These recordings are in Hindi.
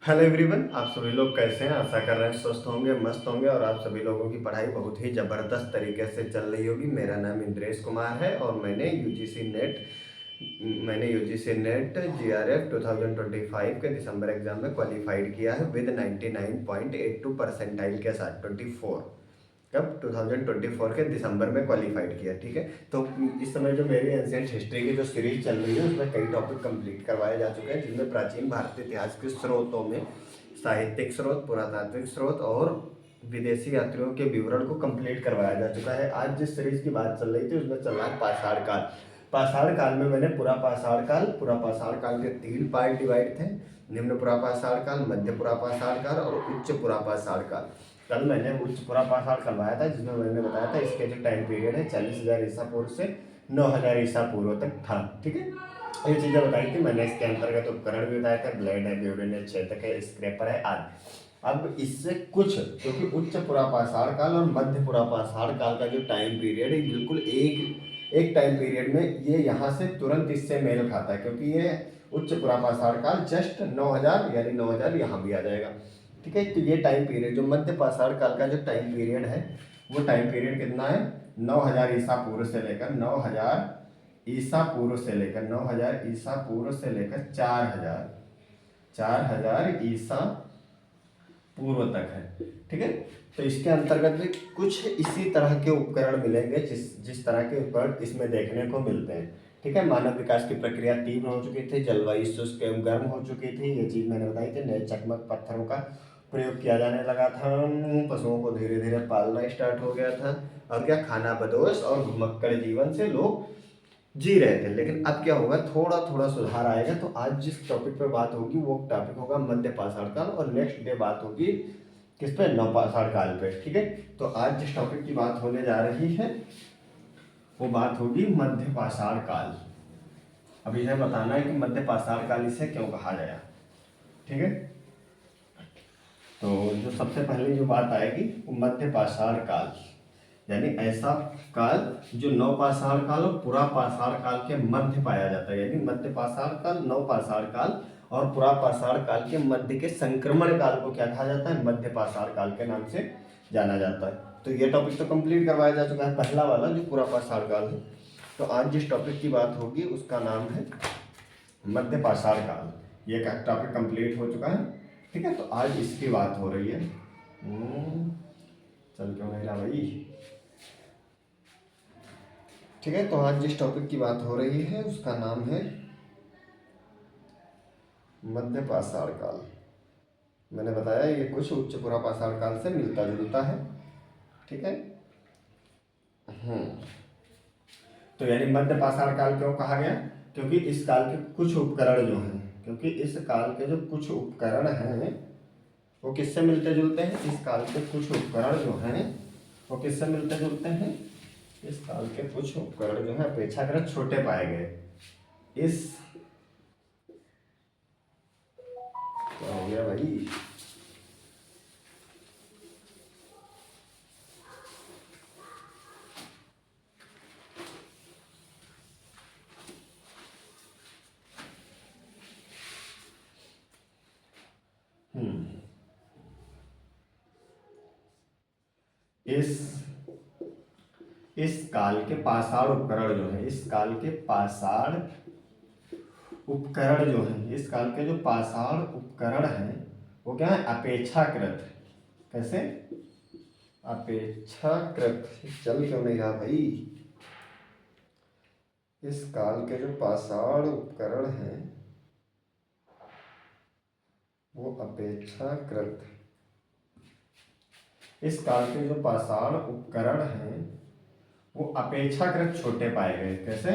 हेलो एवरीवन, आप सभी लोग कैसे हैं। आशा कर रहे हैं स्वस्थ होंगे, मस्त होंगे और आप सभी लोगों की पढ़ाई बहुत ही ज़बरदस्त तरीके से चल रही होगी। मेरा नाम इंद्रेश कुमार है और मैंने यूजीसी नेट जीआरएफ 2025 के दिसंबर एग्जाम में क्वालिफाइड किया है विद 99.82 परसेंटाइल के साथ। 24 कब 2024 के दिसंबर में क्वालिफाइड किया। ठीक है, तो इस समय जो मेरी एंशिएंट हिस्ट्री की जो सीरीज चल रही है उसमें कई टॉपिक कंप्लीट करवाए जा चुके हैं, जिनमें प्राचीन भारतीय इतिहास के स्रोतों में साहित्यिक स्रोत, पुरातात्विक स्रोत और विदेशी यात्रियों के विवरण को कंप्लीट करवाया जा चुका है। आज जिस सीरीज की बात चल रही थी उसमें चल रहा है पाषाण काल। पाषाण काल में मैंने पूरा पाषाण काल के 3 पार्ट डिवाइड थे: निम्न पुरा पाषाण काल, मध्य पुरा पाषाण काल और उच्च पुरा पाषाण काल। कल मैंने उच्च पुरा पाषाण करवाया था, जिसमें मैंने बताया था इसके जो टाइम पीरियड है 40,000 ईसा पूर्व से 9,000 ईसा पूर्व तक था। ठीक है, ये चीज़ें बताई थी मैंने। इसके अंतर्गत उपकरण भी बताया था: ब्लेड है, ब्यूरिन है, छेदक है, स्क्रैपर है आदि। अब इससे कुछ, क्योंकि उच्च पुरापाषाण काल और मध्य पुरापाषाण काल का जो टाइम पीरियड है बिल्कुल एक टाइम पीरियड में ये यहाँ से तुरंत इससे मेल खाता है, क्योंकि ये उच्च पुरापाषाण काल जस्ट 9,000 यानी 9,000 यहाँ भी आ जाएगा। ठीक है, तो ये टाइम पीरियड जो मध्य पाषाण काल का जो टाइम पीरियड है वो टाइम पीरियड कितना है? 9,000 ईसा पूर्व से लेकर 9,000 ईसा पूर्व से लेकर 9,000 ईसा पूर्व से लेकर 4,000 ईसा पूर्व तक है। ठीक है, तो इसके अंतर्गत भी कुछ इसी तरह के उपकरण मिलेंगे जिस तरह के उपकरण इसमें देखने को मिलते हैं। ठीक है, मानव विकास की प्रक्रिया तीव्र हो चुकी थी, जलवायु शुष्क एवं गर्म हो चुकी थी, ये चीज़ मैंने बताई थी। नए चकमक पत्थरों का प्रयोग किया जाने लगा था, पशुओं को धीरे धीरे पालना स्टार्ट हो गया था, और क्या खाना बदोश और घुमक्कड़ जीवन से लोग जी रहे थे। लेकिन अब क्या होगा, थोड़ा थोड़ा सुधार आएगा। तो आज जिस टॉपिक पे बात होगी वो टॉपिक होगा मध्य पाषाण काल, और नेक्स्ट डे बात होगी किस पे? नवपाषाण काल पे। ठीक है, तो आज जिस टॉपिक की बात होने जा रही है वो बात होगी मध्य पाषाण काल। अब इसे बताना है कि मध्य पाषाण काल इसे क्यों कहा गया। ठीक है, तो जो सबसे पहले जो बात आएगी वो मध्य पाषाण काल, यानी ऐसा काल जो नवपाषाण काल और पुरापाषाण काल के मध्य पाया जाता है। यानी मध्य पाषाण काल, नवपाषाण काल और पुरापाषाण काल के मध्य के संक्रमण काल को क्या कहा जाता है? मध्य पाषाण काल के नाम से जाना जाता है। तो ये टॉपिक तो कंप्लीट करवाया जा चुका है, पहला वाला जो पुरापाषाण काल है। तो आज जिस टॉपिक की बात होगी उसका नाम है मध्य पाषाण काल। ये टॉपिक कंप्लीट हो चुका है। ठीक है, तो आज इसकी बात हो रही है। चल क्यों नहीं रहा भाई। ठीक है, तो आज जिस टॉपिक की बात हो रही है उसका नाम है मध्य पाषाण काल। मैंने बताया ये कुछ उच्च पुरापाषाण काल से मिलता जुलता है। ठीक है, तो यानी मध्य पाषाण काल क्यों कहा गया? क्योंकि इस काल के कुछ उपकरण जो हैं, क्योंकि इस काल के जो कुछ उपकरण हैं वो किससे मिलते जुलते हैं? इस काल के कुछ उपकरण जो हैं वो किससे मिलते जुलते हैं? इस काल के कुछ उपकरण जो है अपेक्षाकृत छोटे पाए गए। इस क्या हो गया भाई? इस काल के पाषाण उपकरण जो है, इस काल के पाषाण उपकरण जो है, इस काल के जो पाषाण उपकरण हैं वो क्या है? अपेक्षाकृत। कैसे? अपेक्षाकृत। चल क्यों नहीं रहा भाई? इस काल के जो पाषाण उपकरण हैं वो अपेक्षाकृत, इस काल के जो पाषाण उपकरण हैं वो अपेक्षाकृत छोटे पाए गए। कैसे?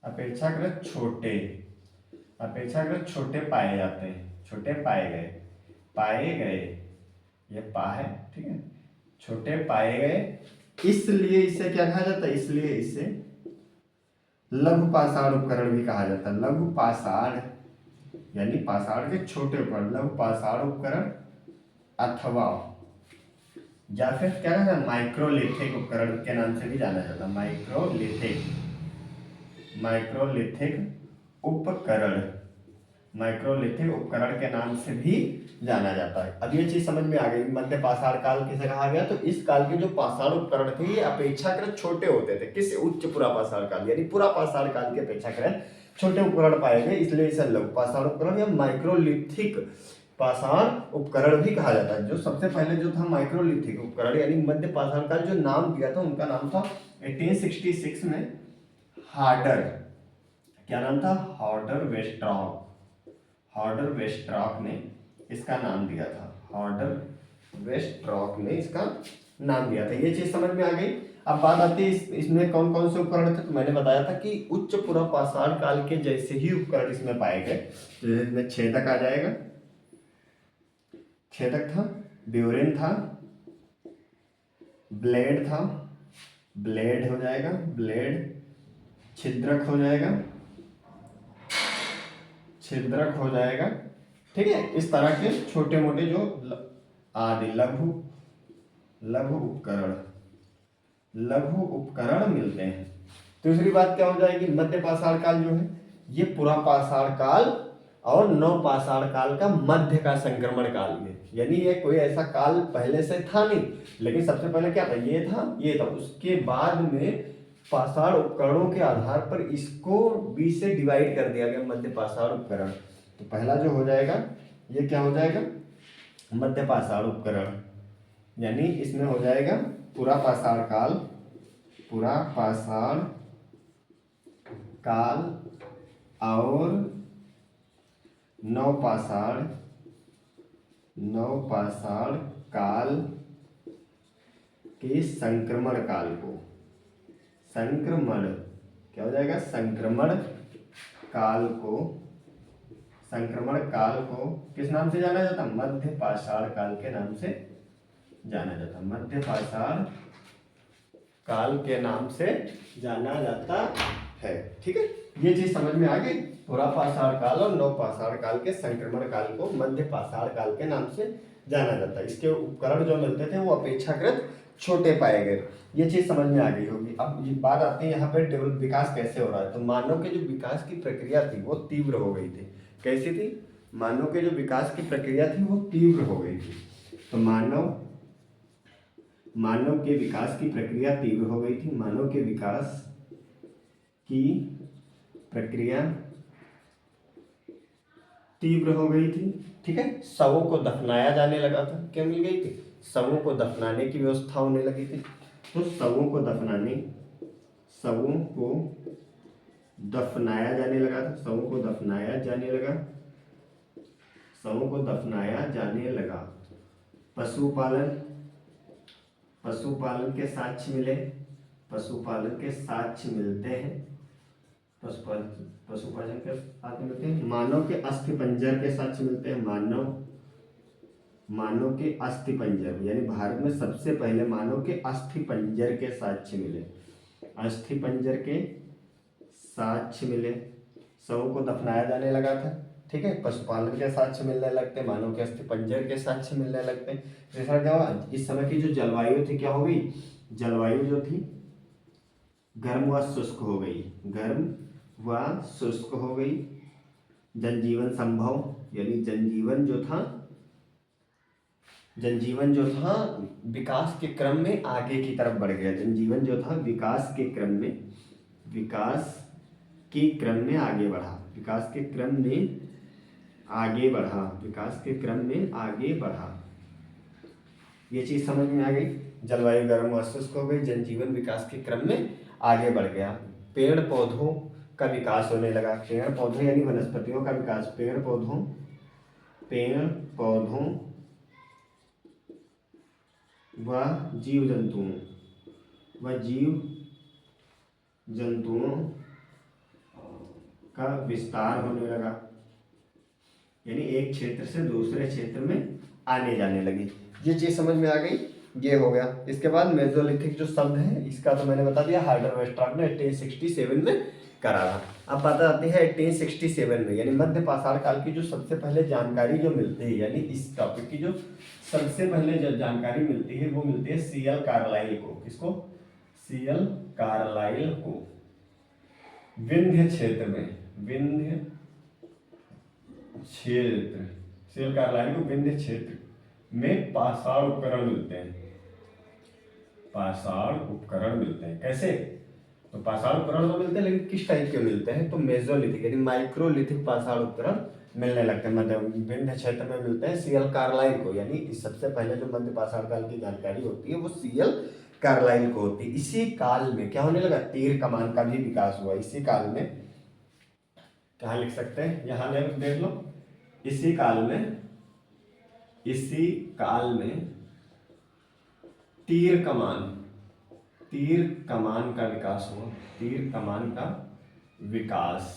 अपेक्षाकृत छोटे पाए जाते हैं। छोटे पाए गए ये पा है। ठीक है, छोटे पाए गए, इसलिए इसे क्या कहा जाता है? इसलिए इसे लघु पाषाण उपकरण भी कहा जाता है। लघु पाषाण यानी पाषाण के छोटे उपकरण, लघु पाषाण उपकरण, अथवा या फिर क्या कहते हैं माइक्रोलिथिक उपकरण के नाम से भी जाना जाता है। माइक्रोलिथिक उपकरण। माइक्रोलिथिक उपकरण के नाम से भी जाना जाता है। अब ये चीज समझ में आ गई, मध्य पाषाण काल किसे कहा गया? तो इस काल के जो पाषाण उपकरण थे ये अपेक्षाकृत छोटे होते थे। किस? उच्च पुरा पाषाण काल, यानी पुरा पाषाण काल के अपेक्षाकृत छोटे उपकरण पाए गए, इसलिए इसे लघु पाषाण उपकरण या माइक्रोलिथिक पाषाण उपकरण भी कहा जाता है। जो सबसे पहले जो था माइक्रोलिथिक उपकरण यानी मध्य पाषाण काल, जो नाम दिया था उनका नाम था 1866 में हार्डर, क्या नाम था? हार्डर वेस्ट्रॉक। हार्डर वेस्ट्रॉक ने इसका नाम दिया था। हार्डर वेस्ट्रॉक ने इसका नाम दिया था। ये चीज समझ में आ गई। अब बात आती है इसमें कौन कौन से उपकरण थे। तो मैंने बताया था कि उच्च पुरा पाषाण काल के जैसे ही उपकरण इसमें पाए गए। तो इसमें छेदक आ जाएगा, छेदक था, ब्यूरेन था, ब्लेड था, ब्लेड हो जाएगा, ब्लेड, छिद्रक हो जाएगा, छिद्रक हो जाएगा, ठीक है। इस तरह के छोटे मोटे जो आदि लघु लघु उपकरण, लघु उपकरण मिलते हैं। दूसरी बात क्या हो जाएगी? मध्य पाषाण काल जो है ये पुरा पाषाण काल और नव पाषाण काल का मध्य का संक्रमण काल है। यानी ये कोई ऐसा काल पहले से था नहीं, लेकिन सबसे पहले क्या था? ये था। उसके बाद में पाषाण उपकरणों के आधार पर इसको 20 से डिवाइड कर दिया गया, मध्य पाषाण उपकरण। तो पहला जो हो जाएगा ये क्या हो जाएगा? मध्य पाषाण उपकरण, यानी इसमें हो जाएगा पुरा पाषाण काल, पुरा पाषाण काल और नवपाषाण काल के संक्रमण काल को, संक्रमण क्या हो जाएगा? संक्रमण काल को किस नाम से जाना जाता? मध्य पाषाण काल के नाम से जाना जाता। मध्य पाषाण काल के नाम से जाना जाता है, ठीक है। ये चीज समझ में आ गई। पुरा पाषाण काल और नव पाषाण काल के संक्रमण काल को मध्य पाषाण काल के नाम से जाना जाता है। इसके उपकरण जो मिलते थे वो अपेक्षाकृत छोटे पाए गए। ये चीज समझ में आ गई होगी। अब ये बात आती है यहाँ पे डेवलप विकास कैसे हो रहा है। तो मानव के जो विकास की प्रक्रिया थी वो तीव्र हो गई थी। कैसी थी? मानव के जो विकास की प्रक्रिया थी वो तीव्र हो गई थी। तो मानव के विकास की प्रक्रिया तीव्र हो गई थी। मानव के विकास की प्रक्रिया तीव्र हो गई थी, ठीक है। शवों को दफनाया जाने लगा था। क्या मिल गई थी? शवों को दफनाने की व्यवस्था होने लगी थी। तो शवों को दफनाया जाने लगा था। शवों को दफनाया जाने लगा। पशुपालन के साक्ष्य मिले। पशुपालन के साक्ष्य मिलते हैं। पशुपालन के साक्ष्य मिलते हैं। मानव के अस्थिपंजर के साक्ष्य मिलते हैं। मानव के अस्थिपंजर, यानी भारत में सबसे पहले मानव के अस्थिपंजर के साक्ष्य मिले। अस्थिपंजर के साक्ष्य मिले। शवों को दफनाया जाने लगा था, ठीक है। पशुपालन के साक्ष्य मिलने लगते, मानव के अस्थिपंजर के साक्ष्य मिलने लगते। जैसा क्या हुआ, इस समय की जो जलवायु थी क्या हो गई? जलवायु जो थी गर्म व शुष्क हो गई। गर्म व शुष्क हो गई। जनजीवन संभव, यानी जनजीवन जो था विकास के क्रम में आगे की तरफ बढ़ गया। जनजीवन जो था विकास के क्रम में आगे बढ़ा। ये चीज समझ में आ गई। जलवायु गर्म व शुष्क हो गई। जनजीवन विकास के क्रम में आगे बढ़ गया। पेड़ पौधों का विकास होने लगा। पेड़ पौधे यानी वनस्पतियों का विकास। पेड़ पौधों व जीव जंतुओं का विस्तार होने लगा, यानी एक क्षेत्र से दूसरे क्षेत्र में आने जाने लगी। ये चीज समझ में आ गई। ये हो गया। इसके बाद मेसोलिथिक जो शब्द है इसका तो मैंने बता दिया, हार्डर वेस्ट्रॉक ने 1867 में करा था। अब बात आती है 1867 में, यानी मध्य पाषाण काल की जो सबसे पहले जानकारी जो मिलती है, यानी इस टॉपिक की जो सबसे पहले जो जानकारी मिलती है वो मिलती है सीएल कार्लाइल को। किसको? सीएल कार्लाइल को। विंध्य क्षेत्र, सीएल कार्लाइल को विंध्य क्षेत्र में पाषाण उपकरण मिलते हैं। पाषाण उपकरण मिलते हैं कैसे? तो पाषाण उपकरण तो मिलते हैं, लेकिन किस टाइप के मिलते हैं? तो मेसोलिथिक यानी माइक्रोलिथिक पाषाण उपकरण मिलने लगते हैं। मध्य विंध्य क्षेत्र में मिलते हैं सीएल कार्लाइल को, यानी सबसे पहले जो मध्य पाषाण काल की जानकारी होती है वो सीएल कार्लाइल को होती है। इसी काल में क्या होने लगा? तीर कमान का भी विकास हुआ। इसी काल में क्या लिख सकते हैं, यहाँ देख लो, इसी काल में तीर कमान का विकास हुआ। तीर कमान का विकास,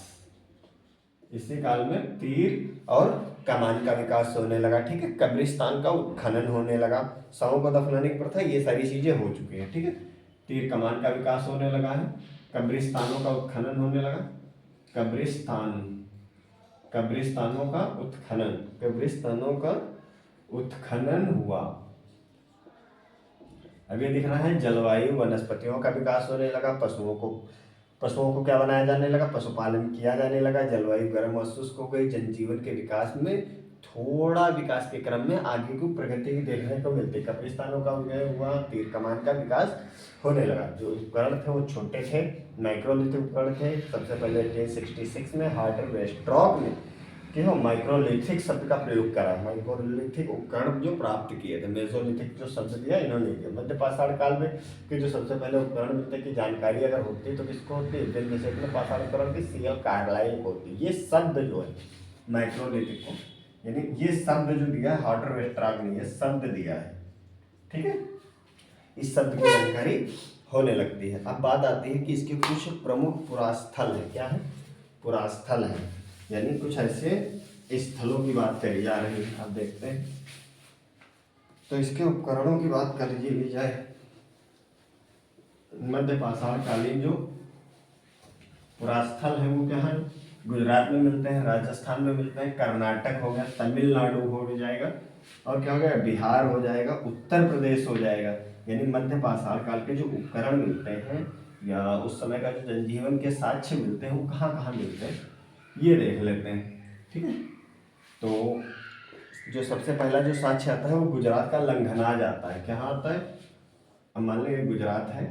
इसी काल में तीर और कमान का विकास होने लगा। ठीक है, कब्रिस्तान का उत्खनन होने लगा, शवों को दफनाने की प्रथा, ये सारी चीजें हो चुकी हैं। ठीक है, तीर कमान का विकास होने लगा है, कब्रिस्तानों का उत्खनन होने लगा। कब्रिस्तानों का उत्खनन हुआ। अब ये दिख रहा है जलवायु, वनस्पतियों का विकास होने लगा। पशुओं को क्या बनाया जाने लगा? पशुपालन किया जाने लगा। जलवायु गर्म और शुष्क हो गई। जनजीवन के विकास में थोड़ा विकास के क्रम में आगे की प्रगति देखने को मिलती। कब्रिस्तानों का हुआ, तीर कमान का विकास होने लगा। जो उपकरण थे वो छोटे थे, माइक्रोलिथिक उपकरण थे। सबसे पहले 1866 में हार्टर वेस्ट्रॉक ने क्यों माइक्रोलिथिक शब्द का प्रयोग करा। माइक्रोलिथिक उपकरण जो प्राप्त किए थे, मेसोलिथिक जो शब्द दिया इन्होंने दिया। मध्य पाषाण काल में कि जो सबसे पहले उपकरण मिलते की जानकारी अगर होती तो किसको होती? विंध्य क्षेत्र में पाषाण उपकरण की सीएल कार्लाइल होती। ये शब्द जो है माइक्रोलिथिक को, यानी ये शब्द जो दिया है हार्टर वेस्ट्रॉक ने, ये शब्द दिया है। ठीक है, इस शब्द की जानकारी होने लगती है। अब बात आती है कि इसके कुछ प्रमुख पुरास्थल है। क्या है? पुरास्थल है, यानी कुछ ऐसे स्थलों की बात करी जा रही है। आप देखते हैं तो इसके उपकरणों की बात कर ली जाए। मध्य पाषाण कालीन जो पुरास्थल है वो क्या है? गुजरात में मिलते हैं, राजस्थान में मिलते हैं, कर्नाटक हो गया, तमिलनाडु हो जाएगा, और क्या हो गया? बिहार हो जाएगा, उत्तर प्रदेश हो जाएगा। यानी मध्य पाषाण काल के जो उपकरण मिलते हैं या उस समय का जो जनजीवन के साक्ष्य मिलते हैं वो कहाँ कहाँ मिलते हैं ये देख लेते हैं। ठीक है, तो जो सबसे पहला जो साक्ष्य आता है वो गुजरात का लंघनाज आता है। क्या आता है? अब मान लीजिए गुजरात है,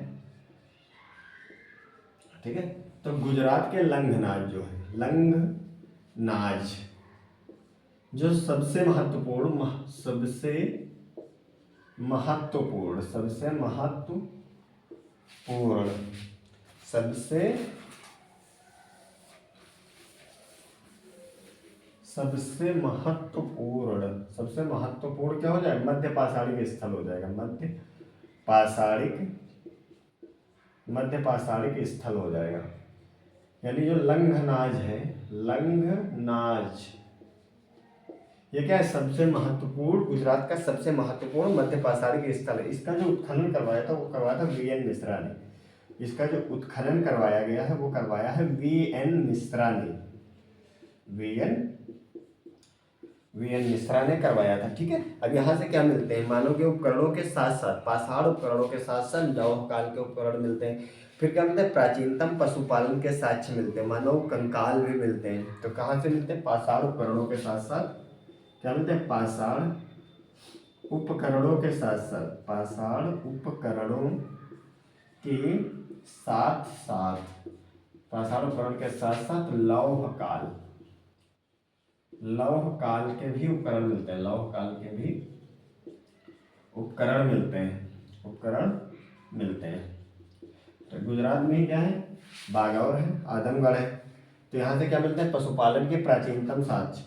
ठीक है, तो गुजरात के लंघनाज जो है, लंघनाज जो सबसे महत्वपूर्ण क्या हो जाएगा? मध्य पाषाणिक स्थल हो जाएगा। मध्य पाषाणिक स्थल हो जाएगा। यानी जो लंघनाज है, लंघनाज ये क्या है? सबसे महत्वपूर्ण, गुजरात का सबसे महत्वपूर्ण मध्य पाषाणिक स्थल है। इसका जो उत्खनन करवाया था वो करवाया था वीएन मिश्रा ने। इसका जो उत्खनन करवाया गया है वो करवाया है वीएन मिश्रा ने। वीएन मिश्रा ने करवाया था। ठीक है, अब यहाँ से क्या मिलते हैं? मानव के उपकरणों के साथ साथ, पाषाण उपकरणों के साथ साथ लौह काल के उपकरण मिलते हैं। फिर क्या मिलते हैं? प्राचीनतम पशुपालन के साक्ष्य मिलते हैं, मानव कंकाल भी मिलते हैं। तो कहाँ से मिलते हैं? पाषाण उपकरणों के साथ साथ क्या मिलते हैं? पाषाण उपकरणों के साथ साथ, पाषाण उपकरणों के साथ साथ, पाषाण उपकरण के साथ साथ लौह काल के भी उपकरण मिलते हैं। लौह काल के भी उपकरण मिलते हैं। तो गुजरात में ही क्या है? बागौर है, आदमगढ़ है। तो यहाँ से क्या मिलता है? पशुपालन के प्राचीनतम साक्ष्य,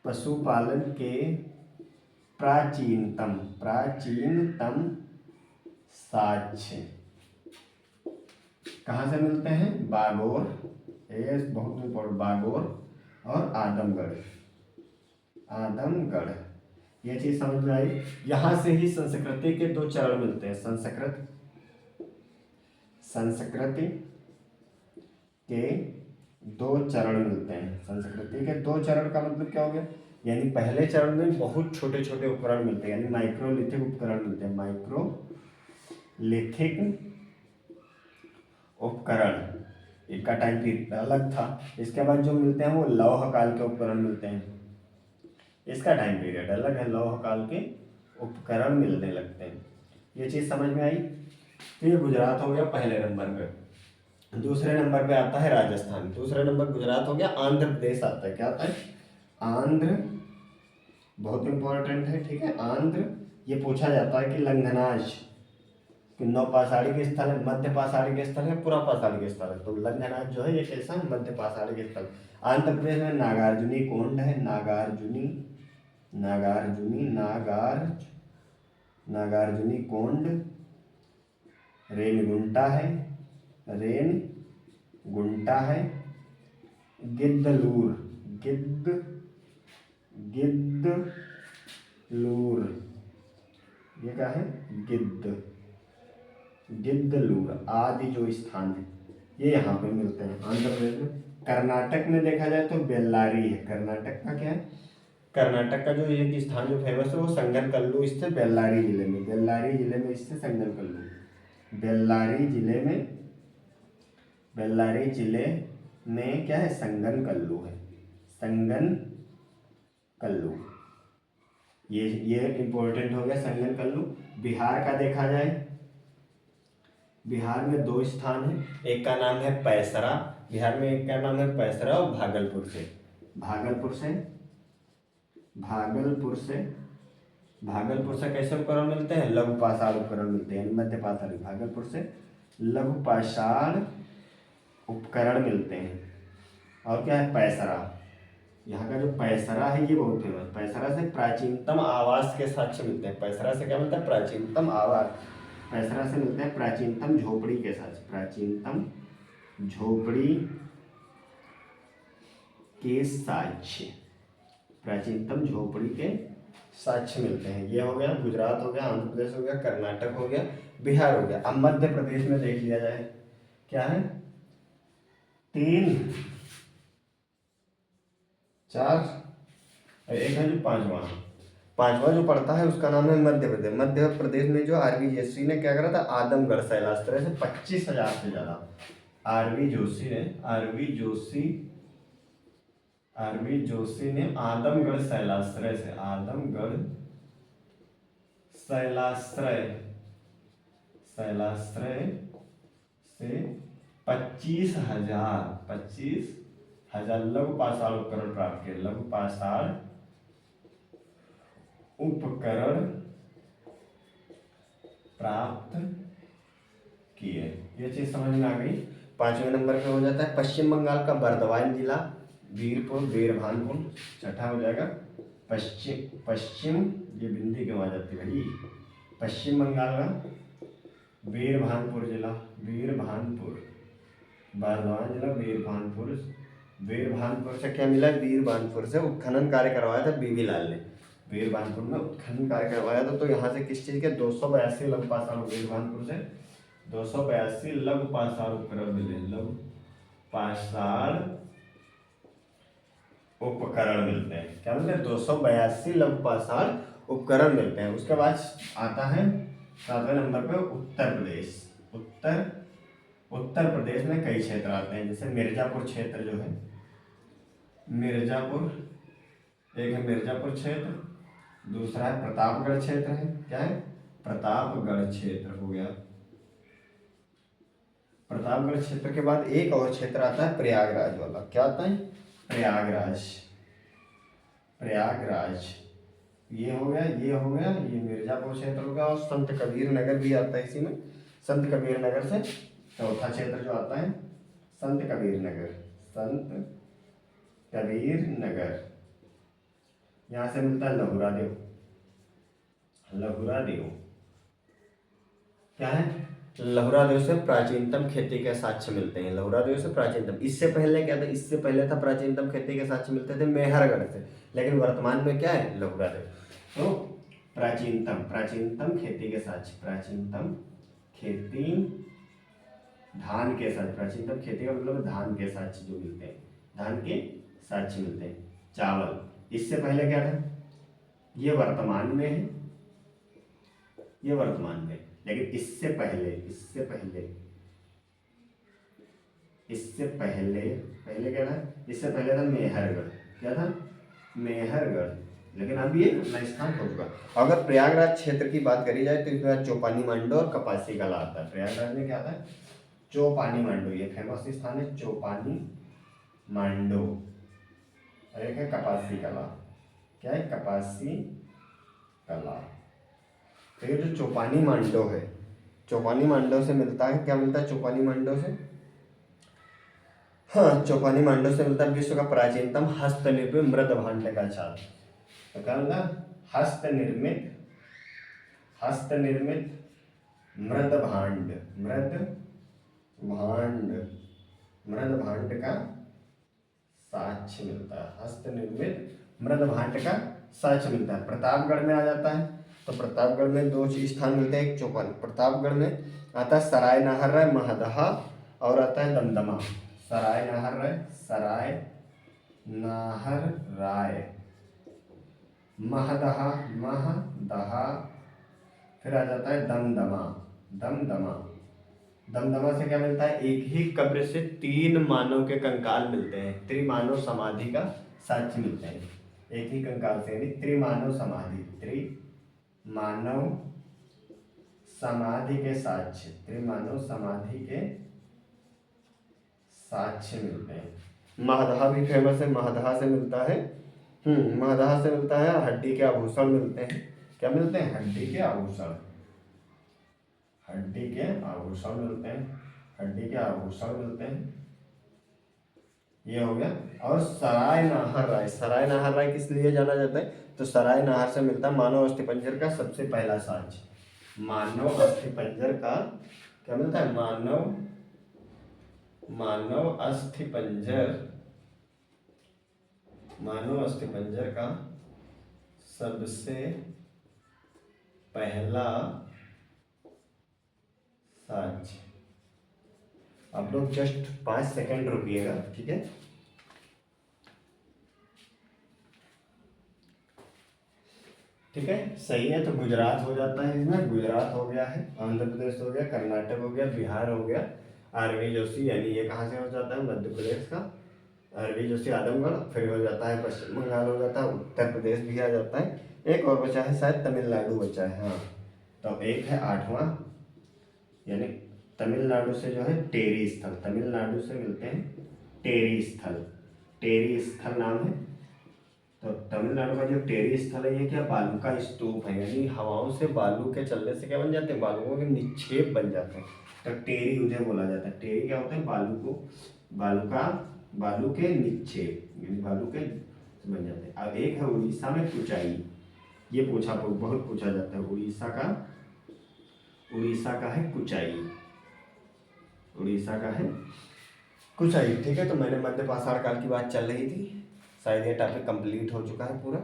पशुपालन के प्राचीनतम साक्ष्य कहाँ से मिलते हैं? बागौर, बहुत इंपॉर्टेंट, बागौर और आदमगढ़। ये चीज समझ में आई। यहाँ से ही संस्कृति के दो चरण मिलते हैं। संस्कृति के दो चरण मिलते हैं। संस्कृति के दो चरण का मतलब क्या हो गया? यानी पहले चरण में बहुत छोटे छोटे उपकरण मिलते हैं, यानी माइक्रोलिथिक उपकरण मिलते हैं। माइक्रोलिथिक उपकरण इनका टाइम पीरियड अलग था। इसके बाद जो मिलते हैं वो लौह काल के उपकरण मिलते हैं, इसका टाइम पीरियड अलग है, लौह काल के उपकरण मिलने लगते हैं। ये चीज़ समझ में आई। तो ये गुजरात हो गया पहले नंबर पे। दूसरे नंबर पे आता है राजस्थान, दूसरे नंबर गुजरात हो गया। आंध्र प्रदेश आता है, क्या आता है? आंध्र, बहुत इंपॉर्टेंट है, ठीक है। आंध्र, ये पूछा जाता है कि लंघनाज कि नौ पाषाणी के स्थल है, मध्य पाषाणी के स्थल है, पूरा पाषाणी के स्थल है। तो लंघनाज जो है ये कैसा है? मध्य पाषाणी के स्थल। आंध्र प्रदेश में नागार्जुनी कोंड है, नागार्जुनी, नागार्जुनी, नागार्जुनी कोंड। रेनगुंटा है, रेनगुंटा है। गिद्धलूर, गिद्धलूर, ये क्या है? गिद्धलूर आदि जो स्थान है ये यहाँ पे मिलते हैं आंध्र प्रदेश में। कर्नाटक में देखा जाए तो बेल्लारी है। कर्नाटक का क्या है? कर्नाटक का जो एक स्थान जो फेमस है वो संगनकल्लू स्थित बेल्लारी जिले में, बेल्लारी जिले में स्थित संगनकल्लू, बेल्लारी जिले में क्या है? संगनकल्लू है, संगनकल्लू। ये इंपॉर्टेंट हो गया संगनकल्लू। बिहार का देखा जाए, बिहार में दो स्थान है, एक का नाम है पैसरा, बिहार में एक का नाम है पैसरा और भागलपुर से, भागलपुर से कैसे उपकरण मिलते हैं? लघु पाषाण उपकरण मिलते हैं, मध्य पाषाणी। भागलपुर से लघु पाषाण उपकरण मिलते हैं। और क्या है? पैसरा, यहाँ का जो पैसरा है ये बहुत फेमस। पैसरा से प्राचीनतम आवास के साक्ष्य मिलते हैं। पैसरा से क्या मिलता है? प्राचीनतम आवास। पैसरा से मिलते हैं प्राचीनतम झोपड़ी के साक्ष्य, प्राचीनतम झोपड़ी के साक्ष्य, प्राचीनतम झोपड़ी के साक्ष्य मिलते हैं। ये हो गया गुजरात हो गया, आंध्र प्रदेश हो गया, कर्नाटक हो गया, बिहार हो गया। अब मध्य प्रदेश में देख लिया जाए, क्या है? 3, 4, एक है जो पांचवा जो पड़ता है उसका नाम है मध्य प्रदेश। मध्य प्रदेश में जो आरवी जोशी ने क्या करा था? आदमगढ़ शैलाश्रय से 25,000 से ज्यादा। आरवी जोशी ने आदमगढ़ शैलाश्रय से, 25,000 लघु पाषाण उपकरण प्राप्त किए, लघु पाषाण उपकरण प्राप्त किए। ये चीज समझ में आ गई। 5वें नंबर पे हो जाता है पश्चिम बंगाल का बर्दवान जिला, वीरभानपुर। छठा हो जाएगा पश्चिम, ये बिंदी क्यों आ जाती है भाई? पश्चिम बंगाल का वीरभानपुर जिला, बर्दवान जिला, वीरभानपुर से क्या मिला? वीरभानपुर से उत्खनन कार्य करवाया था बीबी लाल ने, वीरभानपुर में उत्खनन कार्य करवाया था। तो यहाँ से किस चीज़ के 282 लघु पाषाण, वीरभानपुर से 282 लघु पाषाण उपकरण मिले, लघु पाषाण उपकरण मिलते हैं। क्या मिलते हैं? 282 लघु पाषाण उपकरण मिलते हैं। उसके बाद आता है 7वें नंबर पे उत्तर प्रदेश। उत्तर प्रदेश में कई क्षेत्र आते हैं, जैसे मिर्जापुर क्षेत्र जो है, एक है मिर्जापुर क्षेत्र, दूसरा है प्रतापगढ़ क्षेत्र है। क्या है? प्रतापगढ़ क्षेत्र हो गया। प्रतापगढ़ क्षेत्र के बाद एक और क्षेत्र आता है प्रयागराज वाला। क्या आता है? प्रयागराज। ये हो गया, ये मिर्जापुर क्षेत्र हो गया। और संत कबीर नगर भी आता है इसी में। संत कबीर नगर से चौथा क्षेत्र जो आता है संत कबीर नगर, यहाँ से मिलता है लहुरा देव। क्या है? लहुरा देव से प्राचीनतम खेती के साक्ष्य मिलते हैं। लहुरा देव से प्राचीनतम। इससे पहले क्या था? इससे पहले था प्राचीनतम खेती के साक्ष्य मिलते थे मेहरगढ़ से, लेकिन वर्तमान में क्या है? लहुरा देव। तो प्राचीनतम खेती के साक्ष्य, प्राचीनतम खेती धान के साक्ष्य, प्राचीनतम खेती का मतलब धान के साक्ष्य जो मिलते हैं, धान के साक्ष्य मिलते हैं। चावल, इससे पहले क्या था? ये वर्तमान में है, लेकिन इससे पहले इससे पहले पहले क्या था, इससे पहले था मेहरगढ़। क्या था? मेहरगढ़। लेकिन अब ये नया स्थान हो चुका। अगर प्रयागराज क्षेत्र की बात करी जाए तो इसमें चौपानी मांडो और कपासी कला आता है। प्रयागराज में क्या आता है? चौपानी मांडो, ये फेमस स्थान है चौपानी मांडो। और एक है कपासी कला। क्या है? कपासी कला। तो ये जो चौपानी मांडो है, चौपानी मांडो से मिलता है, क्या मिलता है चौपानी मांडो से? हाँ, चौपानी मांडो से मिलता है विश्व का प्राचीनतम हस्तनिर्मित मृद भांड का छाल। तो क्या मिलता? हस्तनिर्मित मृद भांड, मृद भांड का साक्ष्य मिलता है। हस्तनिर्मित मृद भांड का साक्ष्य मिलता है। प्रतापगढ़ में आ जाता है। तो प्रतापगढ़ में दो स्थान मिलते हैं, एक चौपानी। प्रतापगढ़ में आता है सराय नाहर महदहा और आता है दमदमा। सराय नाहर राय महदहा, फिर आ जाता है दमदमा। दमदमा से क्या मिलता है? एक ही कब्र से 3 मानव के कंकाल मिलते हैं। त्रिमानव समाधि का साक्ष्य मिलते हैं एक ही कंकाल से, यानी त्रिमानव समाधि के साक्ष्य, त्रिमानव समाधि के साक्ष्य मिलते हैं। महदहा भी फेमस है, महदहा से मिलता है महदहा से मिलता है हड्डी के आभूषण मिलते हैं। क्या मिलते हैं? हड्डी के आभूषण मिलते हैं। ये हो गया। और सराय नाहर राय किस लिए जाना जाता है? तो सराय नाहर से मिलता है मानव अस्थिपंजर का सबसे पहला साक्ष्य। मानव अस्थिपंजर का क्या मिलता है? मानव अस्थिपंजर का सबसे पहला साक्ष्य। आप लोग जस्ट 5 सेकंड रुकिएगा, ठीक है? ठीक है, सही है। तो गुजरात हो जाता है इसमें, गुजरात हो गया है, आंध्र प्रदेश हो गया, कर्नाटक हो गया, बिहार हो गया। आरवी जोशी, यानी ये कहाँ से हो जाता है? मध्य प्रदेश का। आरवी जोशी आजमगढ़। फिर हो जाता है पश्चिम बंगाल, हो जाता है उत्तर प्रदेश भी आ जाता है। एक और बचा है शायद, तमिलनाडु बचा है। हाँ, तो एक है 8वां, यानी तमिलनाडु से जो है टेरी स्थल, तमिलनाडु से मिलते हैं टेरी स्थल नाम है। तो तमिलनाडु का जो टेरी स्थल है, ये क्या? बालू का स्तूप है, यानी हवाओं से बालू के चलने से क्या बन जाते हैं? बालुओं के निक्षेप बन जाते हैं। तो टेरी उन्हें बोला जाता है। टेरी क्या होता है? बालू के निक्षेप, यानी बालू के बन जाते हैं। अब एक है उड़ीसा में कुचाई। ये बहुत पूछा जाता है। उड़ीसा का है कुचाई। ठीक है, तो मैंने मध्य पाषाण काल की बात चल रही थी, शायद ये टॉपिक कंप्लीट हो चुका है पूरा।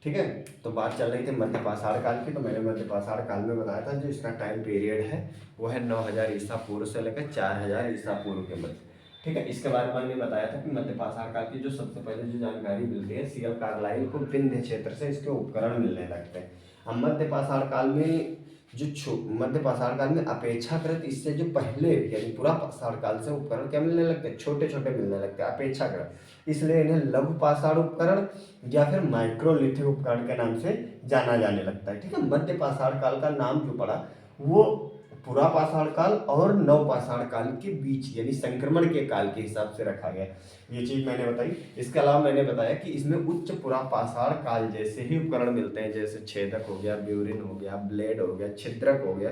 ठीक है, तो बात चल रही थी मध्य पाषाण काल की। तो मैंने मध्य पाषाण काल में बताया था जो इसका टाइम पीरियड है वो है 9000 ईसा पूर्व से लेकर 4000 ईसा पूर्व के मध्य। ठीक है, इसके बारे में मैंने बताया था कि मध्य पाषाण काल की जो सबसे पहले जो जानकारी मिलती है, सीएल कार्लाइल को विंध्य क्षेत्र से इसके उपकरण मिलने लगते हैं। अब मध्य पाषाण काल में मध्य पाषाण काल में अपेक्षाकृत इससे जो पहले, यानी पूरा पाषाण काल से उपकरण क्या मिलने लगते हैं? छोटे छोटे मिलने लगते हैं अपेक्षाकृत। इसलिए इन्हें लघु पाषाण उपकरण या फिर माइक्रोलिथिक उपकरण के नाम से जाना जाने लगता है। ठीक है, मध्य पाषाण काल का नाम जो पड़ा वो पुरा पाषाण काल और नव पाषाण काल के बीच, यानी संक्रमण के काल के हिसाब से रखा गया। ये चीज मैंने बताई। इसके अलावा मैंने बताया कि इसमें उच्च पुरा पाषाण काल जैसे ही उपकरण मिलते हैं, जैसे छेदक हो गया, ब्यूरिन हो गया, ब्लेड हो गया, छिद्रक हो गया।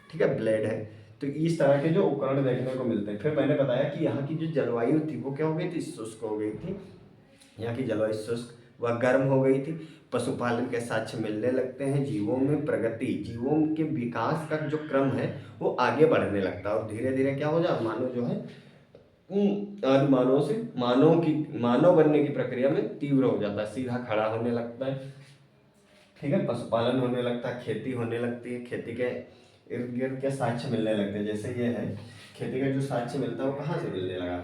ठीक है, ब्लेड है। तो इस तरह के जो उपकरण देखने को मिलते हैं। फिर मैंने बताया कि यहाँ की जो जलवायु थी वो क्या हो गई थी? शुष्क हो गई थी। यहाँ की जलवायु शुष्क व गर्म हो गई थी। पशुपालन के साक्ष्य मिलने लगते हैं। जीवों में प्रगति, जीवों के विकास का जो क्रम है वो आगे बढ़ने लगता है और धीरे धीरे क्या हो जाए, मानव जो है आदि मानव से मानव बनने की प्रक्रिया में तीव्र हो जाता है, सीधा खड़ा होने लगता है। ठीक है, पशुपालन होने लगता है, खेती होने लगती है, खेती के इर्द गिर्द के साक्ष्य मिलने लगते हैं। जैसे ये है, खेती का जो साक्ष्य मिलता है वो कहाँ से मिलने लगा?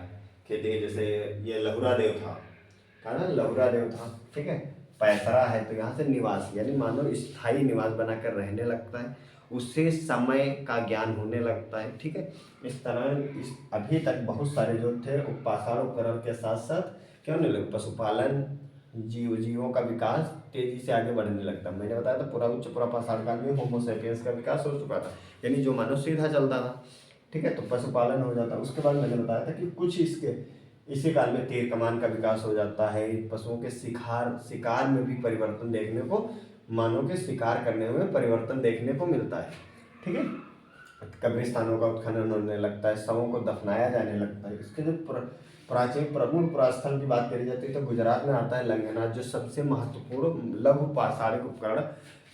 खेती के, जैसे ये लहुरा देव था ना, लहुरा देव था। ठीक है, पैसरा है, तो यहाँ से निवास, यानी मानव स्थायी निवास बनाकर रहने लगता है। उससे समय का ज्ञान होने लगता है। ठीक है, इस तरह इस अभी तक बहुत सारे जो थे पाषाण उपकरण के साथ साथ क्या होने लगे, पशुपालन, जीवों का विकास तेजी से आगे बढ़ने लगता। मैंने बताया था पूरा पाषाण काल में होमो सेपियंस का विकास हो चुका था, यानी जो मानव सीधा चलता था। ठीक है, तो पशुपालन हो जाता। उसके बाद मैंने बताया था कि कुछ इसी काल में तीर कमान का विकास हो जाता है। पशुओं के शिकार में भी परिवर्तन देखने को, मानव के शिकार करने में परिवर्तन देखने को मिलता है। ठीक है, कब्रिस्तानों का उत्खनन होने लगता है, शवों को दफनाया जाने लगता है। इसके जो प्राचीन प्रमुख पुरास्थल की बात करी जाती है तो गुजरात में आता है लंगनाथ, जो सबसे महत्वपूर्ण लघु पाषाणिक उपकरण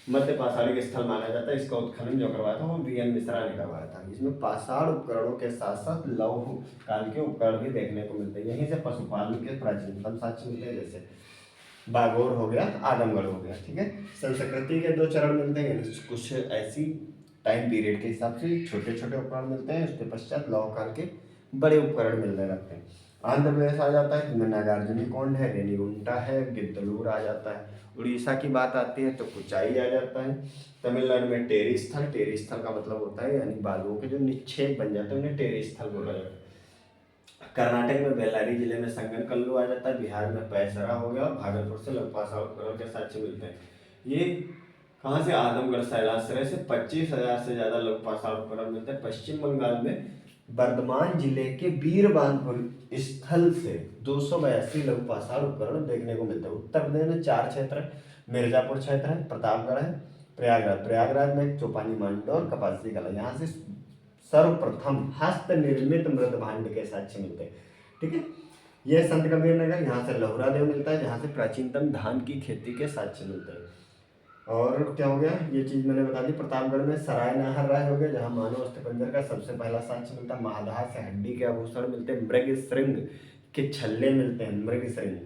मध्य पाषाणिक स्थल माना जाता है। इसका उत्खनन जो करवाया था वो वीएन मिश्रा ने करवाया था। इसमें पाषाण उपकरणों के साथ साथ लौह काल के उपकरण भी देखने को मिलते हैं। यहीं से पशुपालन के प्राचीनतम साक्ष्य मिलते हैं, जैसे बागोर हो गया, आदमगढ़ हो गया। ठीक है, संस्कृति के 2 चरण मिलते हैं, यानी कुछ ऐसी टाइम पीरियड के हिसाब से छोटे छोटे उपकरण मिलते हैं, उसके पश्चात लौह काल के बड़े उपकरण मिलने लगते हैं। आंध्र प्रदेश आ जाता है, जिसमें नागार्जुनी कोंड है, रेनीगुंटा है, गिद्धलूर आ जाता है। उड़ीसा की बात आती है तो कुचाई आ जाता है। तमिलनाडु में टेरी स्थल का मतलब होता है यानी बालुओं के जो निक्षेप बन जाते हैं उन्हें टेरी स्थल बोला जाता है। कर्नाटक में बेल्लारी जिले में संगनकल्लू आ जाता है। बिहार में पैसरा हो गया, और भागलपुर से लंपासा उपकरण के साक्ष्य मिलते हैं। ये कहाँ से, आदमगढ़ शैलाश्रय से 25,000 से ज़्यादा लोग पाषाण उपकरण मिलते हैं। पश्चिम बंगाल में बर्धमान जिले के वीरबांधपुर स्थल से 282 लघु पाषाण उपकरण देखने को मिलते हैं। उत्तर प्रदेश में 4 क्षेत्र है, मिर्जापुर क्षेत्र है, प्रतापगढ़ है, प्रयागराज में चौपानी मांडो और कपासी कला, यहाँ से सर्वप्रथम हस्त निर्मित मृद भांड के साक्ष्य मिलते हैं। ठीक है, यह संत कबीर नगर, यहाँ से लहुरा देव मिलता है, जहाँ से प्राचीनतम धान की खेती के साक्ष्य मिलते हैं। और क्या हो गया, ये चीज मैंने बता दी। प्रतापगढ़ में सराय नाहर राय हो गया, जहाँ मानव अस्थिपंजर का सबसे पहला साक्ष्य मिलता है। महादाह से हड्डी के आभूषण मिलते हैं, मृग श्रृंग के छल्ले मिलते हैं, मृग श्रृंग।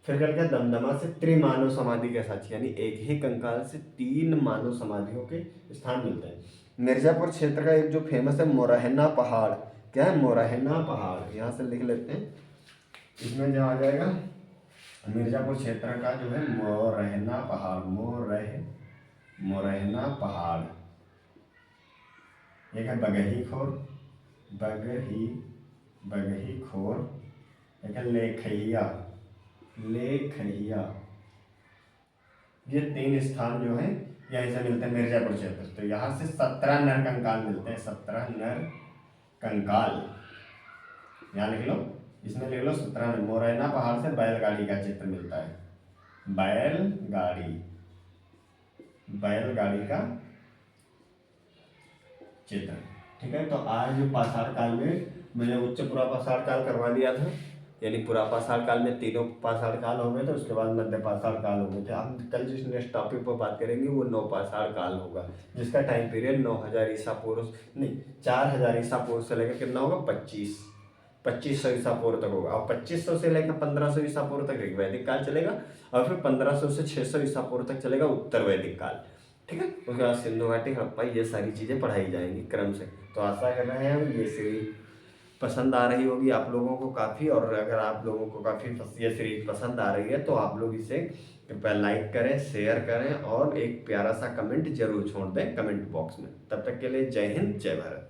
फिर क्या क्या, दमदमा से त्रिमानव समाधि के साक्ष्य, यानी एक ही कंकाल से 3 मानव समाधियों के स्थान मिलते हैं। मिर्जापुर क्षेत्र का एक जो फेमस है मोरहना पहाड़, क्या है, मोरहना पहाड़, यहाँ से लिख लेते हैं। इसमें जो आ जाएगा मिर्जापुर क्षेत्र का जो है मोरहना पहाड़, मोरहना पहाड़। एक है बगही खोर, एक है लेखैया। ये 3 स्थान जो है यहीं से मिलते हैं मिर्जापुर क्षेत्र। तो यहाँ से 17 नर कंकाल मिलते हैं, 17 नर कंकाल, यहाँ लिख लो, इसमें लिख लो 17 नर। मोरैना पहाड़ से बैलगाड़ी का चित्र मिलता है, बैलगाड़ी का चित्र। ठीक है, तो आज पाषाण काल में मैंने उच्च पुरा पाषाण काल करवा दिया था, यानी पुरा पाषाण काल में 3 पाषाण काल हो गए थे, उसके बाद मध्य पाषाण काल हो गए थे। हम कल जिस नेक्स्ट टॉपिक पर बात करेंगे वो 9 पाषाण काल होगा, जिसका टाइम पीरियड 9000 ईसा पूर्व नहीं 4000 ईसा पूर्व से लेकर कितना होगा, 2500 ईसा पूर्व तक होगा। और 2500 से लेकर 1500 ईसा पूर्व तक वैदिक काल चलेगा, और फिर 1500 से 600 ईसा पूर्व तक चलेगा उत्तर वैदिक काल। ठीक है, उसके बाद सिंधु घाटी, हड़प्पा, ये सारी चीज़ें पढ़ाई जाएंगी क्रम से। तो आशा कर रहे हैं हम ये सीरीज पसंद आ रही होगी आप लोगों को काफ़ी, और अगर आप लोगों को काफ़ी ये सीरीज पसंद आ रही है तो आप लोग इसे कृपया लाइक करें, शेयर करें और एक प्यारा सा कमेंट जरूर छोड़ दें कमेंट बॉक्स में। तब तक के लिए जय हिंद, जय भारत।